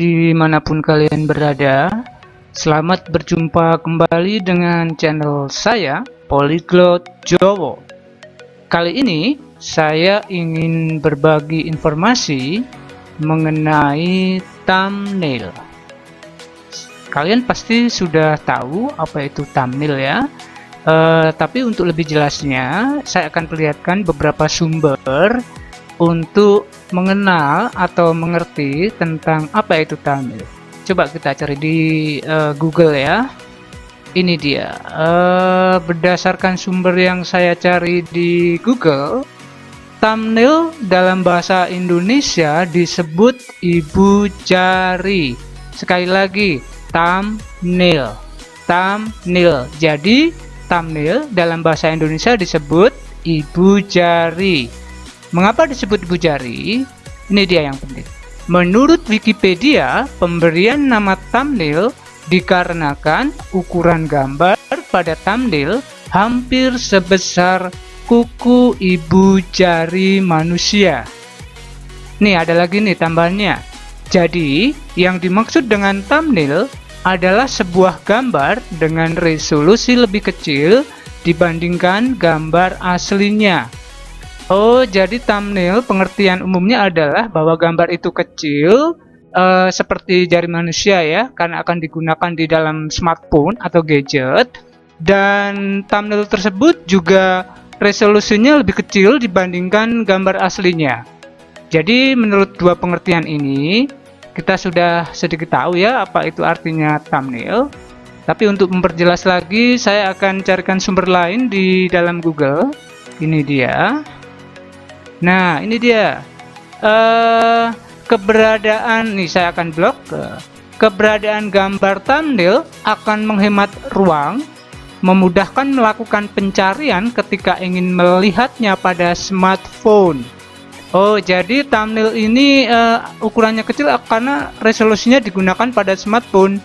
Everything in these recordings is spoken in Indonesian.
dimanapun kalian berada. Selamat berjumpa kembali dengan channel saya, Polyglot Jowo. Kali ini saya ingin berbagi informasi mengenai thumbnail. Kalian pasti sudah tahu apa itu thumbnail ya. Tapi untuk lebih jelasnya, saya akan perlihatkan beberapa sumber untuk mengenal atau mengerti tentang apa itu thumbnail. Coba kita cari di Google ya. Ini dia. Berdasarkan sumber yang saya cari di Google, thumbnail dalam bahasa Indonesia disebut ibu jari. Sekali lagi, thumbnail. Thumbnail. Jadi, thumbnail dalam bahasa Indonesia disebut ibu jari. Mengapa disebut ibu jari? Ini dia yang penting. Menurut Wikipedia, pemberian nama thumbnail dikarenakan ukuran gambar pada thumbnail hampir sebesar kuku ibu jari manusia. Nih ada lagi nih tambahannya. Jadi, yang dimaksud dengan thumbnail adalah sebuah gambar dengan resolusi lebih kecil dibandingkan gambar aslinya. Oh, jadi thumbnail pengertian umumnya adalah bahwa gambar itu kecil seperti jari manusia ya, karena akan digunakan di dalam smartphone atau gadget. Dan thumbnail tersebut juga resolusinya lebih kecil dibandingkan gambar aslinya. Jadi menurut dua pengertian ini, kita sudah sedikit tahu ya apa itu artinya thumbnail. Tapi untuk memperjelas lagi, saya akan carikan sumber lain di dalam Google. Ini dia. Nah, ini dia. Keberadaan, nih saya akan blok. Keberadaan gambar thumbnail akan menghemat ruang, memudahkan melakukan pencarian ketika ingin melihatnya pada smartphone. Oh, jadi thumbnail ini ukurannya kecil karena resolusinya digunakan pada smartphone.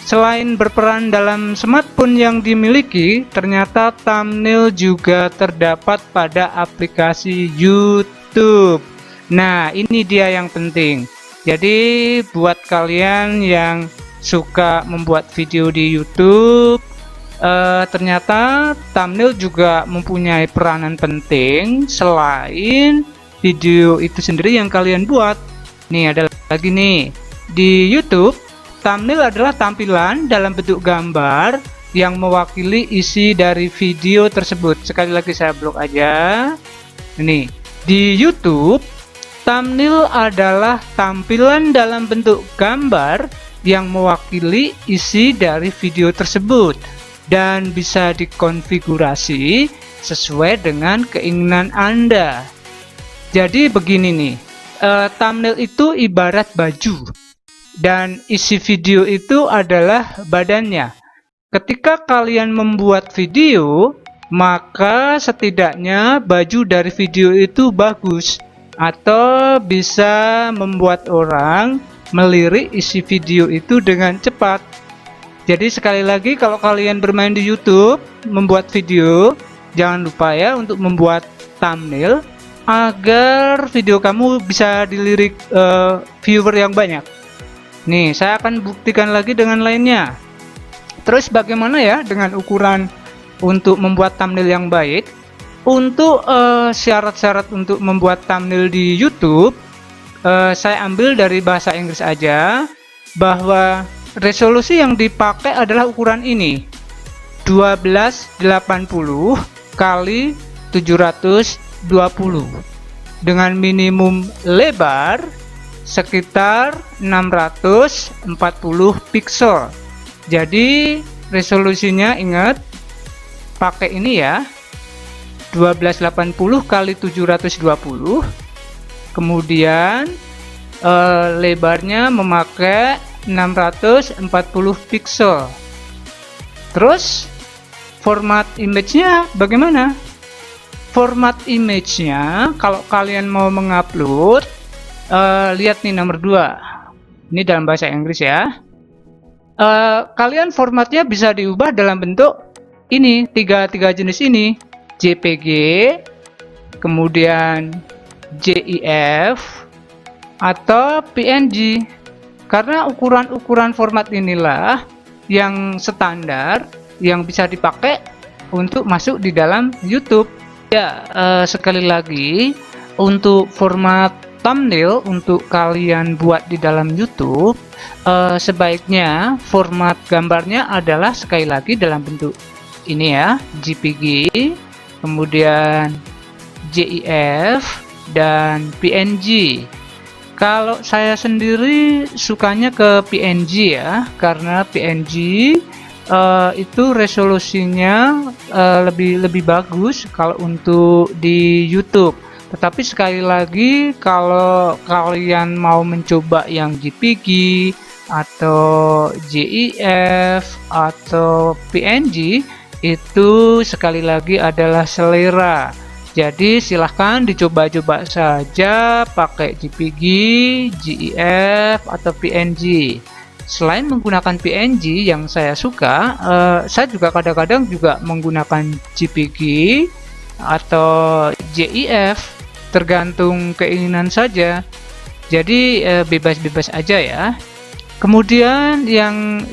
Selain berperan dalam smartphone yang dimiliki, ternyata thumbnail juga terdapat pada aplikasi YouTube. Nah, ini dia yang penting. Jadi, buat kalian yang suka membuat video di YouTube, ternyata thumbnail juga mempunyai peranan penting selain video itu sendiri yang kalian buat. Nih, ada lagi nih. Di YouTube, thumbnail adalah tampilan dalam bentuk gambar yang mewakili isi dari video tersebut. Sekali lagi saya blok aja. Ini di YouTube, thumbnail adalah tampilan dalam bentuk gambar yang mewakili isi dari video tersebut dan bisa dikonfigurasi sesuai dengan keinginan Anda. Jadi begini nih, thumbnail itu ibarat baju. Dan isi video itu adalah badannya. Ketika kalian membuat video, maka setidaknya baju dari video itu bagus atau bisa membuat orang melirik isi video itu dengan cepat. Jadi sekali lagi, kalau kalian bermain di YouTube membuat video, jangan lupa ya untuk membuat thumbnail agar video kamu bisa dilirik viewer yang banyak. Nih, saya akan buktikan lagi dengan lainnya. Terus bagaimana ya dengan ukuran untuk membuat thumbnail yang baik? Untuk syarat-syarat untuk membuat thumbnail di YouTube, saya ambil dari bahasa Inggris aja, bahwa resolusi yang dipakai adalah ukuran ini, 1280 kali 720 dengan minimum lebar sekitar 640 pixel. Jadi resolusinya ingat pakai ini ya, 1280 kali 720. Kemudian lebarnya memakai 640 pixel. Terus format image-nya bagaimana? Format image-nya kalau kalian mau mengupload, lihat nih nomor 2. Ini dalam bahasa Inggris ya. Kalian formatnya bisa diubah dalam bentuk ini, tiga jenis ini, JPG, kemudian GIF, atau PNG. Karena ukuran-ukuran format inilah yang standar yang bisa dipakai untuk masuk di dalam YouTube. Ya, sekali lagi, untuk format thumbnail untuk kalian buat di dalam YouTube, sebaiknya format gambarnya adalah sekali lagi dalam bentuk ini ya, JPG, kemudian GIF, dan PNG. Kalau saya sendiri sukanya ke PNG ya, karena PNG itu resolusinya lebih bagus kalau untuk di YouTube. Tetapi sekali lagi, kalau kalian mau mencoba yang JPG atau GIF atau PNG, itu sekali lagi adalah selera. Jadi silahkan dicoba-coba saja pakai JPG, GIF, atau PNG. Selain menggunakan PNG yang saya suka, saya juga kadang-kadang juga menggunakan JPG atau GIF, tergantung keinginan saja. Jadi bebas-bebas aja ya. Kemudian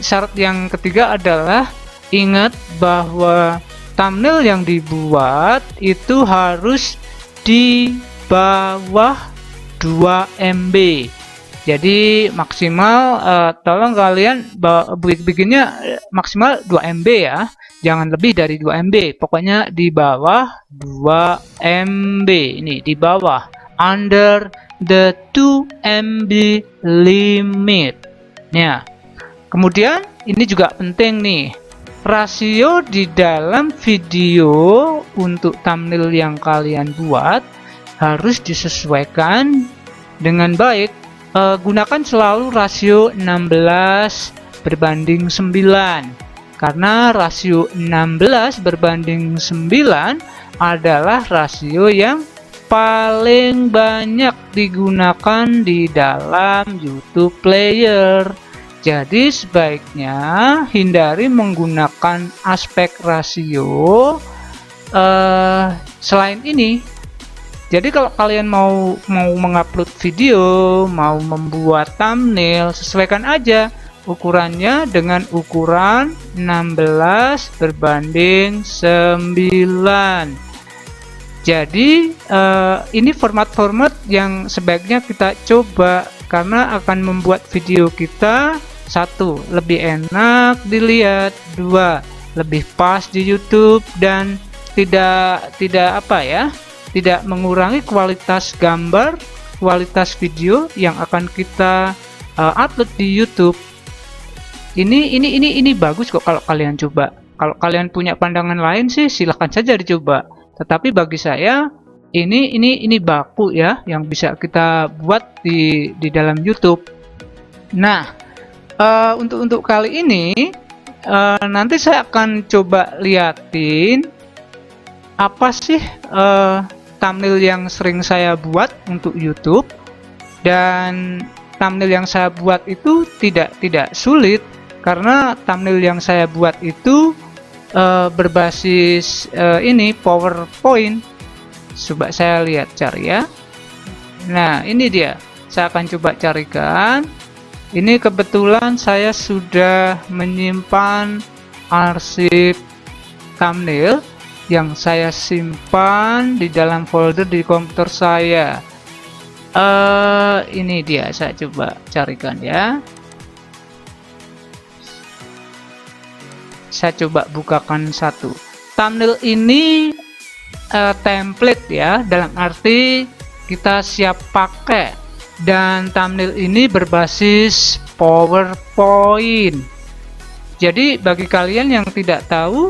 syarat yang ketiga adalah ingat bahwa thumbnail yang dibuat itu harus di bawah 2 MB. Jadi maksimal tolong kalian bikinnya maksimal 2 MB ya. Jangan lebih dari 2 MB. Pokoknya di bawah 2 MB. Ini di bawah, under the 2 MB limit. Nah, kemudian ini juga penting nih. Rasio di dalam video untuk thumbnail yang kalian buat harus disesuaikan dengan baik. Gunakan selalu rasio 16:9, karena rasio 16:9 adalah rasio yang paling banyak digunakan di dalam YouTube player. Jadi sebaiknya hindari menggunakan aspek rasio selain ini. Jadi kalau kalian mau mengupload video, mau membuat thumbnail, sesuaikan aja ukurannya dengan ukuran 16:9. Jadi ini format-format yang sebaiknya kita coba, karena akan membuat video kita, 1, lebih enak dilihat, 2, lebih pas di YouTube, dan tidak mengurangi kualitas gambar, kualitas video yang akan kita upload di YouTube. Ini bagus kok kalau kalian coba. Kalau kalian punya pandangan lain sih silahkan saja dicoba. Tetapi bagi saya ini baku ya, yang bisa kita buat di dalam YouTube. Nah, untuk kali ini nanti saya akan coba liatin apa sih thumbnail yang sering saya buat untuk YouTube. Dan thumbnail yang saya buat itu tidak sulit, karena thumbnail yang saya buat itu berbasis ini PowerPoint. Coba saya lihat cari ya. Nah, ini dia. Saya akan coba carikan. Ini kebetulan saya sudah menyimpan arsip thumbnail yang saya simpan di dalam folder di komputer saya. Ini dia, saya coba carikan ya. Saya coba bukakan satu. Thumbnail ini template ya, dalam arti kita siap pakai, dan thumbnail ini berbasis PowerPoint. Jadi bagi kalian yang tidak tahu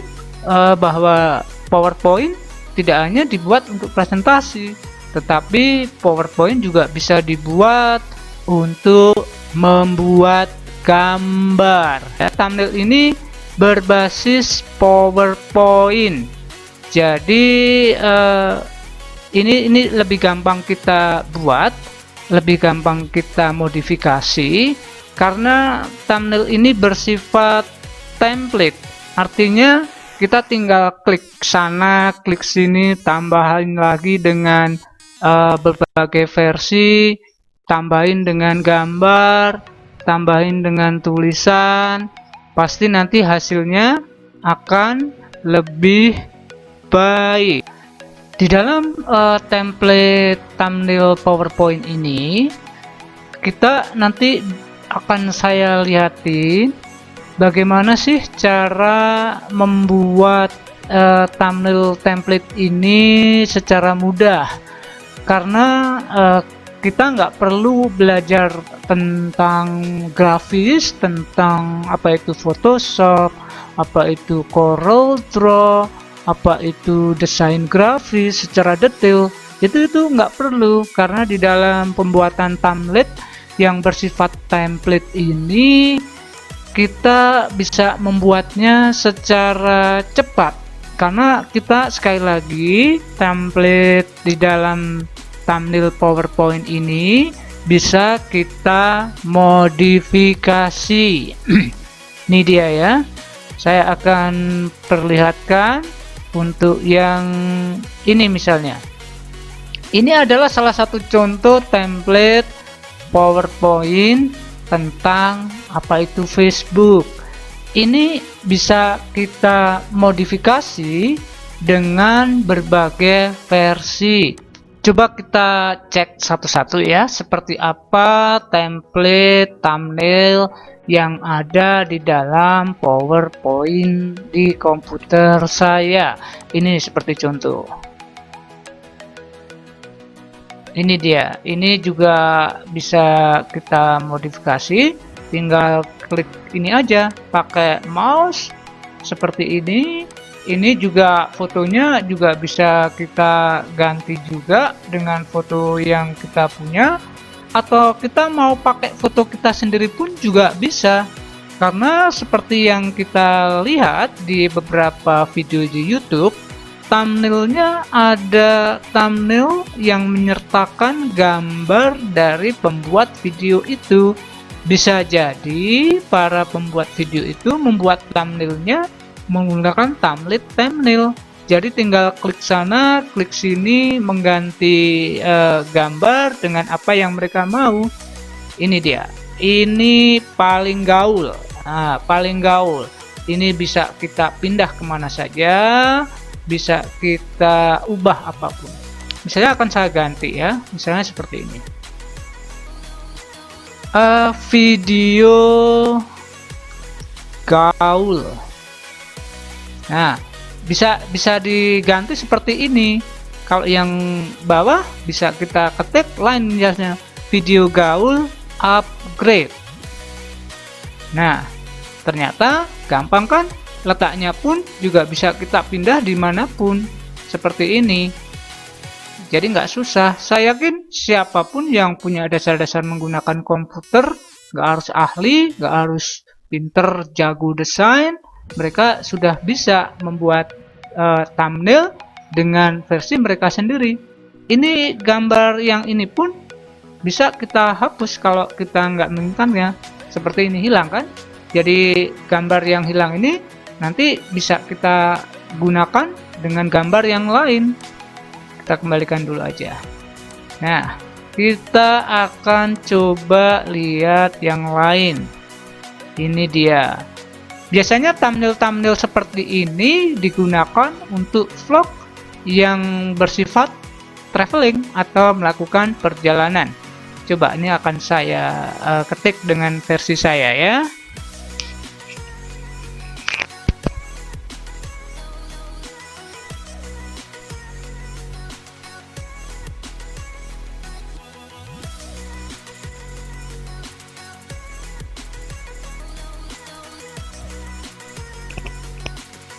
bahwa PowerPoint tidak hanya dibuat untuk presentasi, tetapi PowerPoint juga bisa dibuat untuk membuat gambar. Thumbnail ini berbasis PowerPoint. Jadi ini lebih gampang kita buat, lebih gampang kita modifikasi, karena thumbnail ini bersifat template. Artinya kita tinggal klik sana, klik sini, tambahin lagi dengan berbagai versi, tambahin dengan gambar, tambahin dengan tulisan, pasti nanti hasilnya akan lebih baik. Di dalam template thumbnail PowerPoint ini, kita nanti akan saya lihatin bagaimana sih cara membuat thumbnail template ini secara mudah, karena kita nggak perlu belajar tentang grafis, tentang apa itu Photoshop, apa itu Corel Draw, apa itu desain grafis secara detail. Itu nggak perlu, karena di dalam pembuatan template yang bersifat template ini kita bisa membuatnya secara cepat, karena kita sekali lagi template di dalam thumbnail PowerPoint ini bisa kita modifikasi. Ini dia ya, saya akan perlihatkan untuk yang ini. Misalnya ini adalah salah satu contoh template PowerPoint tentang apa itu Facebook. Ini bisa kita modifikasi dengan berbagai versi. Coba kita cek satu-satu ya, seperti apa template thumbnail yang ada di dalam PowerPoint di komputer saya. Ini seperti contoh. Ini dia. Ini juga bisa kita modifikasi. Tinggal klik ini aja pakai mouse seperti ini. Ini juga fotonya juga bisa kita ganti juga dengan foto yang kita punya, atau kita mau pakai foto kita sendiri pun juga bisa, karena seperti yang kita lihat di beberapa video di YouTube, thumbnailnya ada thumbnail yang menyertakan gambar dari pembuat video itu. Bisa jadi para pembuat video itu membuat thumbnailnya menggunakan template thumbnail. Jadi tinggal klik sana, klik sini, mengganti gambar dengan apa yang mereka mau. Ini dia. Ini paling gaul. Nah, paling gaul. Ini bisa kita pindah kemana saja, bisa kita ubah apapun. Misalnya akan saya ganti ya, misalnya seperti ini. Video gaul. Nah, bisa diganti seperti ini. Kalau yang bawah bisa kita ketik line biasanya video gaul upgrade. Nah, ternyata gampang kan? Letaknya pun juga bisa kita pindah dimanapun seperti ini. Jadi nggak susah. Saya yakin siapapun yang punya dasar-dasar menggunakan komputer, nggak harus ahli, nggak harus pinter jago desain, mereka sudah bisa membuat thumbnail dengan versi mereka sendiri. Ini gambar yang ini pun bisa kita hapus kalau kita nggak menginginkannya. Seperti ini, hilang kan? Jadi gambar yang hilang ini nanti bisa kita gunakan dengan gambar yang lain. Kita kembalikan dulu aja. Nah, kita akan coba lihat yang lain. Ini dia. Biasanya thumbnail-thumbnail seperti ini digunakan untuk vlog yang bersifat traveling atau melakukan perjalanan. Coba ini akan saya ketik dengan versi saya ya.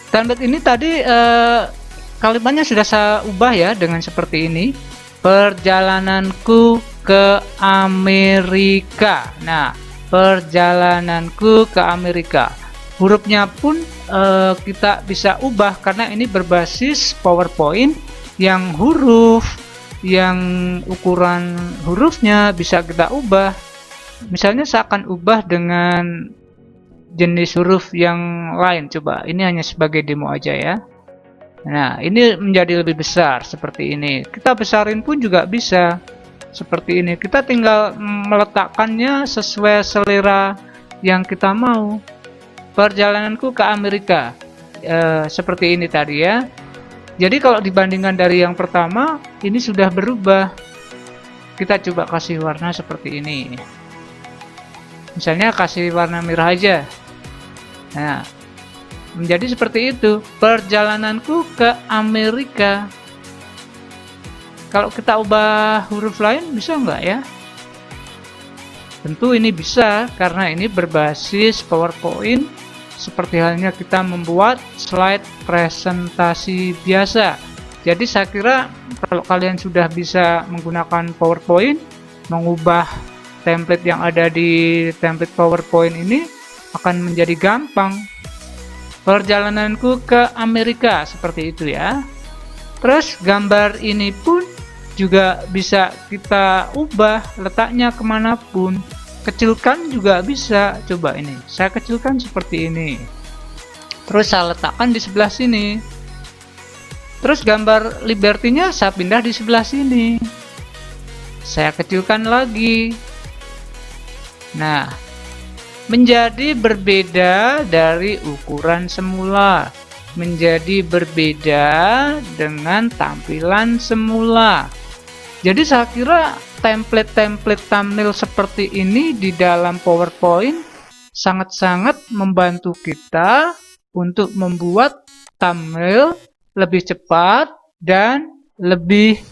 Template ini tadi kalimatnya sudah saya ubah ya dengan seperti ini. Perjalananku ke Amerika. Nah, perjalananku ke Amerika. Hurufnya pun kita bisa ubah karena ini berbasis PowerPoint yang huruf, yang ukuran hurufnya bisa kita ubah. Misalnya saya akan ubah dengan jenis huruf yang lain. Coba ini hanya sebagai demo aja ya. Nah, ini menjadi lebih besar seperti ini. Kita besarin pun juga bisa seperti ini. Kita tinggal meletakkannya sesuai selera yang kita mau. Perjalananku ke Amerika, seperti ini tadi ya. Jadi kalau dibandingkan dari yang pertama, ini sudah berubah. Kita coba kasih warna seperti ini. Misalnya kasih warna merah aja. Nah, menjadi seperti itu. Perjalananku ke Amerika. Kalau kita ubah huruf lain bisa nggak ya? Tentu ini bisa, karena ini berbasis PowerPoint. Seperti halnya kita membuat slide presentasi biasa. Jadi saya kira kalau kalian sudah bisa menggunakan PowerPoint, mengubah template yang ada di template PowerPoint ini akan menjadi gampang. Perjalananku ke Amerika, seperti itu ya. Terus gambar ini pun juga bisa kita ubah letaknya kemanapun. Kecilkan juga bisa. Coba ini, saya kecilkan seperti ini. Terus saya letakkan di sebelah sini. Terus gambar Liberty-nya saya pindah di sebelah sini. Saya kecilkan lagi. Nah, menjadi berbeda dari ukuran semula. Menjadi berbeda dengan tampilan semula. Jadi saya kira template-template thumbnail seperti ini di dalam PowerPoint sangat-sangat membantu kita untuk membuat thumbnail lebih cepat dan lebih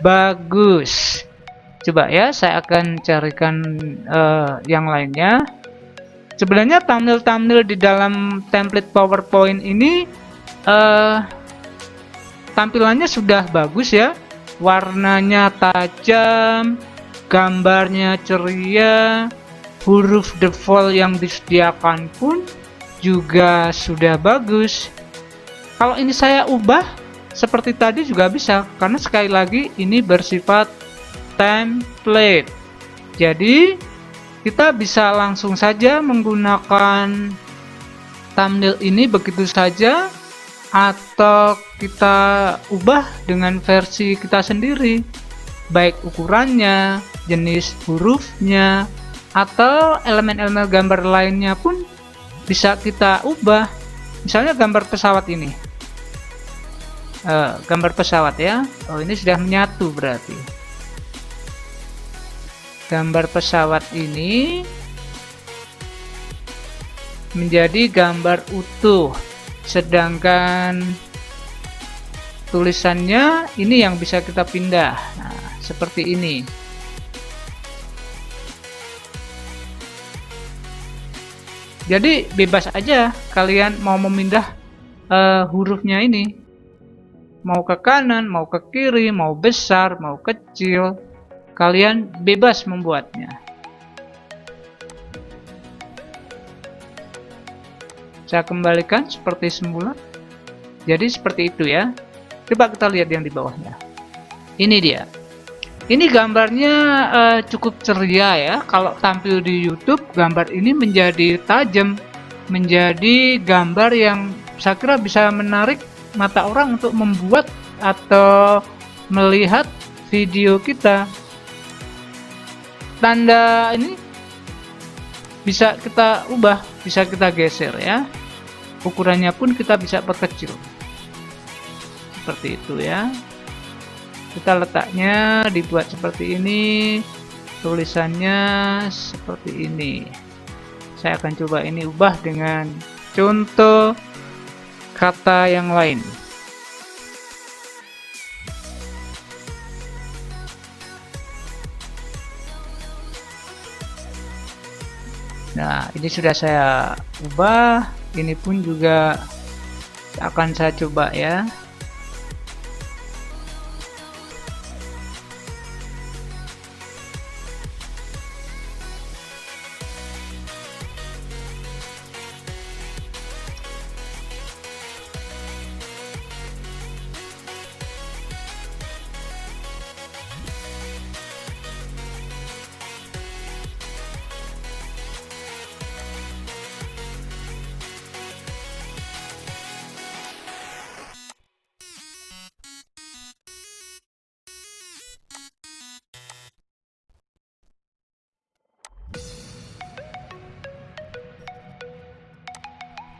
bagus. Coba ya, saya akan carikan yang lainnya. Sebenarnya thumbnail-thumbnail di dalam template PowerPoint ini tampilannya sudah bagus ya. Warnanya tajam, gambarnya ceria, huruf default yang disediakan pun juga sudah bagus. Kalau ini saya ubah seperti tadi juga bisa, karena sekali lagi ini bersifat template. Jadi kita bisa langsung saja menggunakan thumbnail ini begitu saja, atau kita ubah dengan versi kita sendiri, baik ukurannya, jenis hurufnya, atau elemen-elemen gambar lainnya pun bisa kita ubah. Misalnya gambar pesawat ini, gambar pesawat ya. Oh, ini sudah menyatu berarti. Gambar pesawat ini menjadi gambar utuh. Sedangkan tulisannya ini yang bisa kita pindah. Nah, seperti ini. Jadi bebas aja kalian mau memindah hurufnya ini. Mau ke kanan, mau ke kiri, mau besar, mau kecil. Kalian bebas membuatnya. Saya kembalikan seperti semula. Jadi seperti itu ya. Coba kita lihat yang di bawahnya. Ini dia. Ini gambarnya cukup ceria ya. Kalau tampil di YouTube, gambar ini menjadi tajam, menjadi gambar yang saya kira bisa menarik mata orang untuk membuat atau melihat video kita. Tanda ini bisa kita ubah, bisa kita geser ya. Ukurannya pun kita bisa perkecil. Seperti itu ya. Kita letaknya dibuat seperti ini, tulisannya seperti ini. Saya akan coba ini ubah dengan contoh kata yang lain. Nah, ini sudah saya ubah. Ini pun juga akan saya coba ya.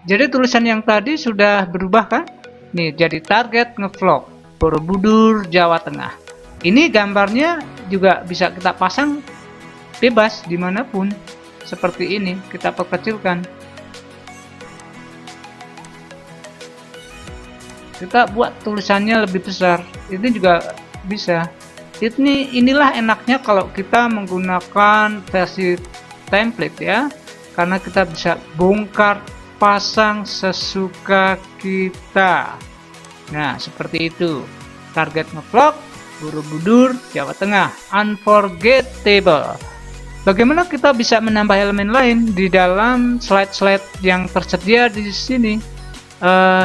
Jadi tulisan yang tadi sudah berubah kan? Nih, jadi target ngevlog Borobudur, Jawa Tengah. Ini gambarnya juga bisa kita pasang bebas dimanapun. Seperti ini, kita perkecilkan. Kita buat tulisannya lebih besar. Ini juga bisa. Inilah enaknya kalau kita menggunakan versi template ya, karena kita bisa bongkar pasang sesuka kita. Nah, seperti itu. Target ngevlog Borobudur, Jawa Tengah, unforgettable. Bagaimana kita bisa menambah elemen lain di dalam slide-slide yang tersedia di sini?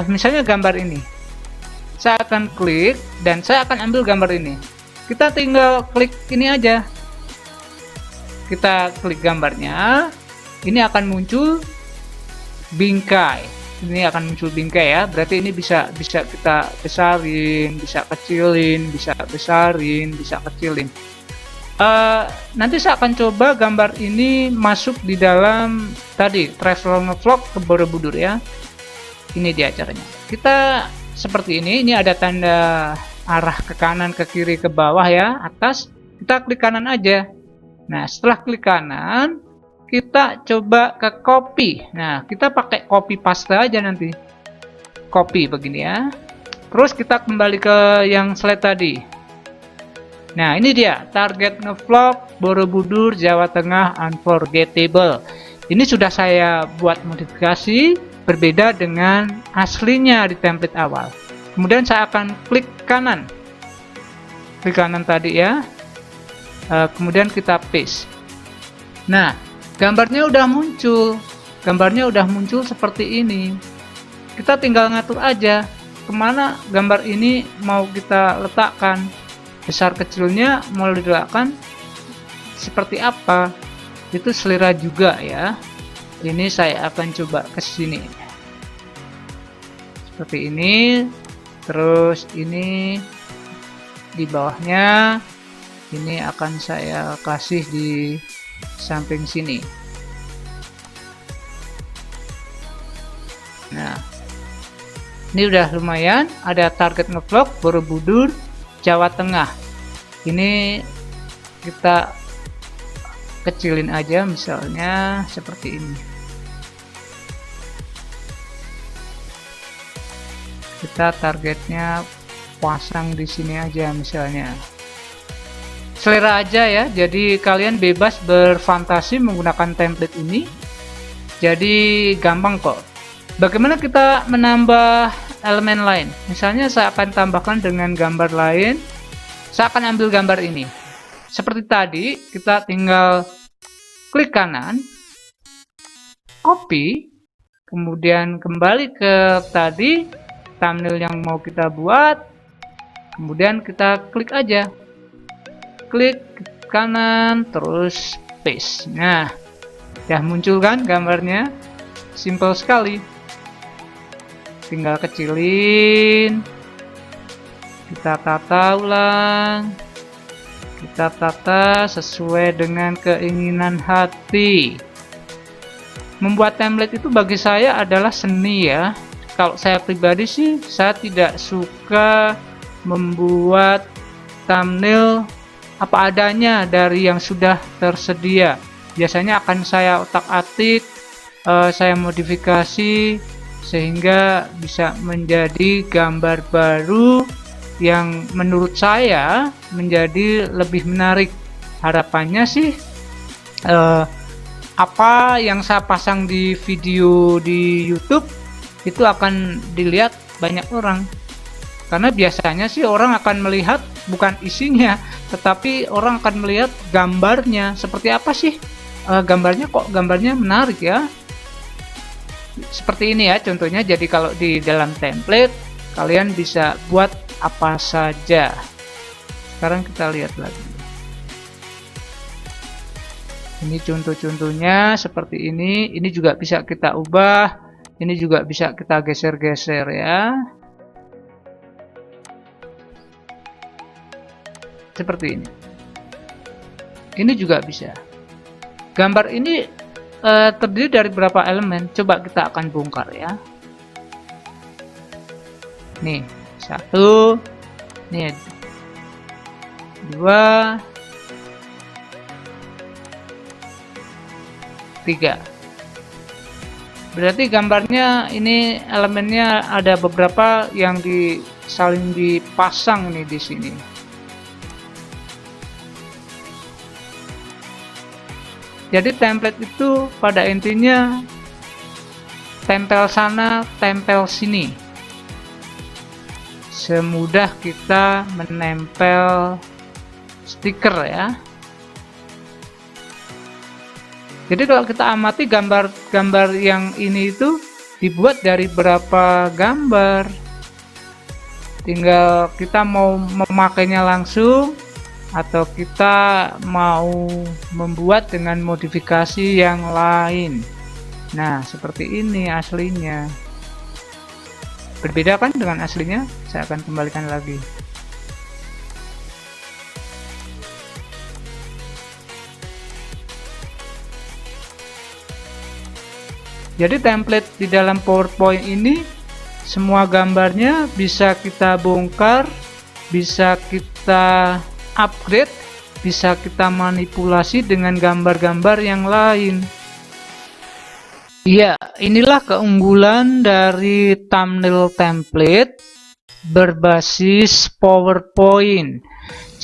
Misalnya gambar ini. Saya akan klik dan saya akan ambil gambar ini. Kita tinggal klik ini aja. Kita klik gambarnya. Ini akan muncul bingkai. Ini akan muncul bingkai ya. Berarti ini bisa kita besarin, bisa kecilin, bisa besarin, bisa kecilin. Nanti saya akan coba gambar ini masuk di dalam tadi travel ngevlog ke Borobudur ya. Ini dia caranya. Kita seperti ini ada tanda arah ke kanan, ke kiri, ke bawah ya, atas. Kita klik kanan aja. Nah, setelah klik kanan, kita coba ke copy. Nah, kita pakai copy paste aja nanti. Copy begini ya. Terus kita kembali ke yang slide tadi. Nah, ini dia target ngevlog Borobudur, Jawa Tengah, unforgettable. Ini sudah saya buat modifikasi berbeda dengan aslinya di template awal. Kemudian saya akan klik kanan tadi ya. Kemudian kita paste. Nah, gambarnya udah muncul seperti ini. Kita tinggal ngatur aja kemana gambar ini mau kita letakkan, besar kecilnya mau diletakkan seperti apa, itu selera juga ya. Ini saya akan coba ke sini seperti ini. Terus ini di bawahnya ini akan saya kasih di samping sini. Nah, ini udah lumayan. Ada target ngevlog Borobudur, Jawa Tengah. Ini kita kecilin aja, misalnya seperti ini. Kita targetnya pasang di sini aja misalnya. Selera aja ya, jadi kalian bebas berfantasi menggunakan template ini. Jadi gampang kok. Bagaimana kita menambah elemen lain? Misalnya saya akan tambahkan dengan gambar lain. Saya akan ambil gambar ini. Seperti tadi, kita tinggal klik kanan, copy, kemudian kembali ke tadi thumbnail yang mau kita buat, kemudian kita klik aja, klik kanan, terus paste. Nah, ya muncul kan gambarnya, simple sekali. Tinggal kecilin, kita tata ulang, kita tata sesuai dengan keinginan hati. Membuat template itu bagi saya adalah seni ya. Kalau saya pribadi sih, saya tidak suka membuat thumbnail apa adanya dari yang sudah tersedia. Biasanya akan saya otak-atik, saya modifikasi sehingga bisa menjadi gambar baru yang menurut saya menjadi lebih menarik. Harapannya sih apa yang saya pasang di video di YouTube itu akan dilihat banyak orang, karena biasanya sih orang akan melihat bukan isinya, tetapi orang akan melihat gambarnya. Seperti apa sih gambarnya, kok gambarnya menarik ya. Seperti ini ya contohnya. Jadi kalau di dalam template kalian bisa buat apa saja. Sekarang kita lihat lagi. Ini contoh-contohnya seperti ini. Ini juga bisa kita ubah. Ini juga bisa kita geser-geser ya. Seperti ini. Ini juga bisa. Gambar ini terdiri dari berapa elemen? Coba kita akan bongkar ya. Nih, 1, nih 2, 3. Berarti gambarnya ini elemennya ada beberapa yang saling dipasang nih di sini. Jadi template itu pada intinya tempel sana, tempel sini. Semudah kita menempel stiker ya. Jadi kalau kita amati gambar-gambar yang ini itu dibuat dari berapa gambar. Tinggal kita mau memakainya langsung atau kita mau membuat dengan modifikasi yang lain. Nah, seperti ini aslinya. Berbeda kan dengan aslinya? Saya akan kembalikan lagi. Jadi template di dalam PowerPoint ini semua gambarnya bisa kita bongkar, bisa kita upgrade, bisa kita manipulasi dengan gambar-gambar yang lain. Ya, inilah keunggulan dari thumbnail template berbasis PowerPoint.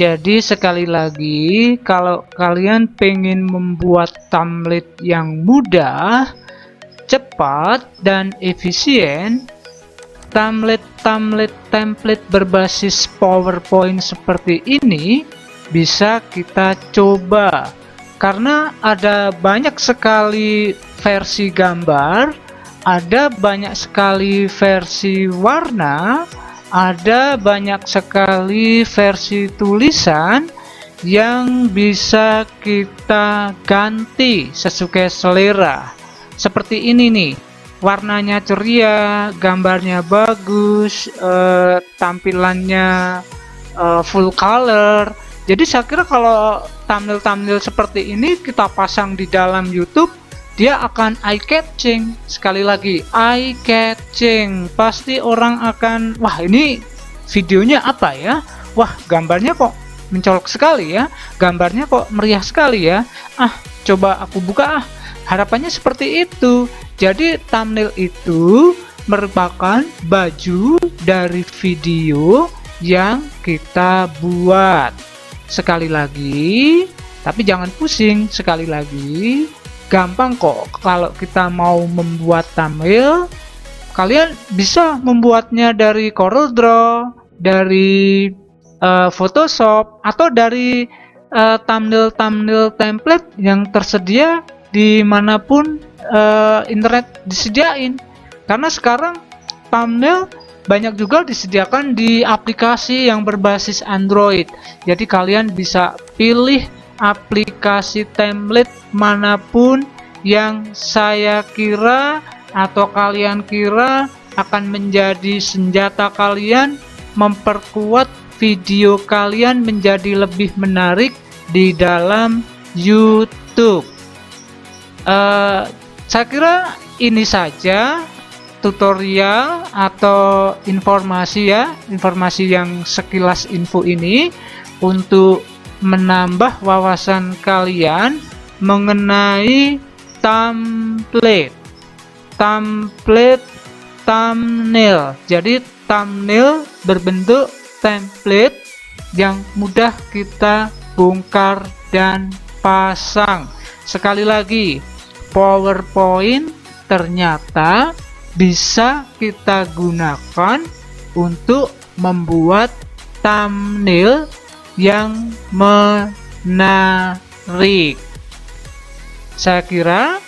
Jadi sekali lagi, kalau kalian pengen membuat template yang mudah, cepat dan efisien, template berbasis PowerPoint seperti ini bisa kita coba karena ada banyak sekali versi gambar, ada banyak sekali versi warna, ada banyak sekali versi tulisan yang bisa kita ganti sesuai selera. Seperti ini nih, warnanya ceria, gambarnya bagus, tampilannya full color. Jadi saya kira kalau thumbnail seperti ini kita pasang di dalam YouTube, dia akan eye catching. Sekali lagi, eye catching. Pasti orang akan, wah ini videonya apa ya? Wah gambarnya kok mencolok sekali ya, gambarnya kok meriah sekali ya. Coba aku buka Harapannya seperti itu. Jadi thumbnail itu merupakan baju dari video yang kita buat. Sekali lagi, tapi jangan pusing. Sekali lagi, gampang kok kalau kita mau membuat thumbnail. Kalian bisa membuatnya dari CorelDRAW, dari Photoshop, atau dari thumbnail template yang tersedia dimanapun internet disediain. Karena sekarang thumbnail banyak juga disediakan di aplikasi yang berbasis Android. Jadi kalian bisa pilih aplikasi template manapun yang saya kira atau kalian kira akan menjadi senjata kalian memperkuat video kalian menjadi lebih menarik di dalam YouTube. Saya kira ini saja tutorial atau informasi yang sekilas info ini untuk menambah wawasan kalian mengenai thumbnail. Jadi thumbnail berbentuk template yang mudah kita bongkar dan pasang. Sekali lagi, PowerPoint ternyata bisa kita gunakan untuk membuat thumbnail yang menarik. Saya kira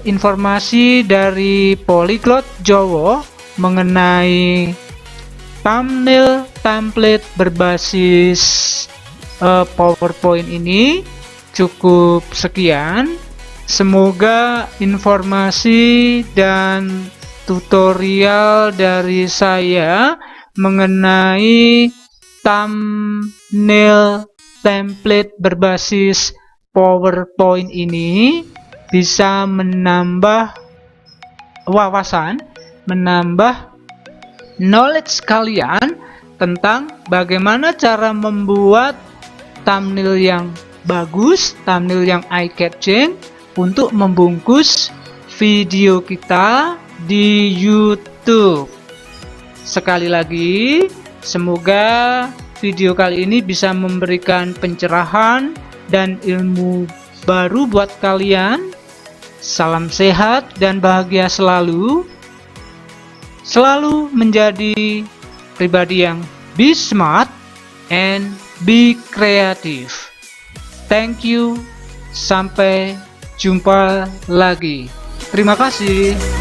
informasi dari Polyglot Jawa mengenai thumbnail template berbasis PowerPoint ini cukup sekian. Semoga informasi dan tutorial dari saya mengenai thumbnail template berbasis PowerPoint ini bisa menambah wawasan, menambah knowledge kalian tentang bagaimana cara membuat thumbnail yang bagus, thumbnail yang eye-catching untuk membungkus video kita di YouTube. Sekali lagi, semoga video kali ini bisa memberikan pencerahan dan ilmu baru buat kalian. Salam sehat dan bahagia selalu. Selalu menjadi pribadi yang be smart and be creative. Thank you. Sampai jumpa lagi. Terima kasih.